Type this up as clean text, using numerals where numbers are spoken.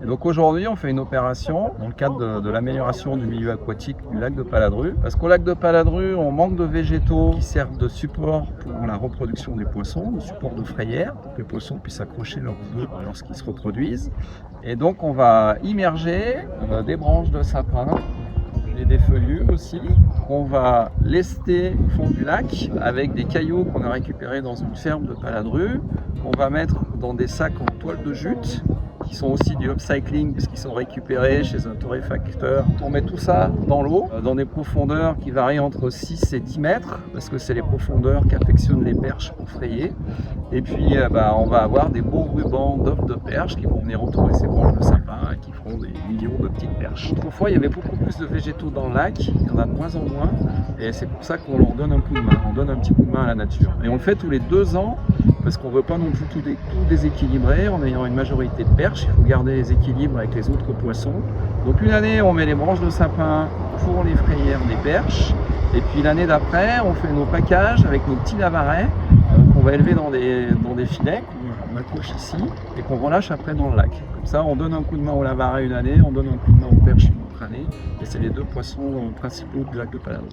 Et donc aujourd'hui, on fait une opération dans le cadre de l'amélioration du milieu aquatique du lac de Paladru. Parce qu'au lac de Paladru, on manque de végétaux qui servent de support pour la reproduction des poissons, de support de frayère, pour que les poissons puissent accrocher leurs œufs lorsqu'ils se reproduisent. Et donc on va immerger des branches de sapin et des feuillus aussi, qu'on va lester au fond du lac avec des cailloux qu'on a récupérés dans une ferme de Paladru, qu'on va mettre dans des sacs en toile de jute, qui sont aussi du upcycling puisqu'ils sont récupérés chez un torréfacteur. On met tout ça dans l'eau, dans des profondeurs qui varient entre 6 et 10 mètres, parce que c'est les profondeurs qu'affectionnent les perches pour frayer. Et puis on va avoir des beaux rubans d'œufs de perches qui vont venir entourer ces branches de sapin et qui feront des millions de petites perches. Autrefois, il y avait beaucoup plus de végétaux dans le lac, il y en a de moins en moins, et c'est pour ça qu'on leur donne un coup de main, on donne un petit coup de main à la nature. Et on le fait tous les 2 ans, parce qu'on ne veut pas non plus tout déséquilibrer en ayant une majorité de perches, il faut garder les équilibres avec les autres poissons. Donc une année, on met les branches de sapin pour les frayères des perches, et puis l'année d'après, on fait nos packages avec nos petits lavarets qu'on va élever dans des filets qu'on accroche ici et qu'on relâche après dans le lac. Comme ça, on donne un coup de main au lavaret une année, on donne un coup de main aux perches une autre année, et c'est les 2 poissons principaux du lac de Paladru.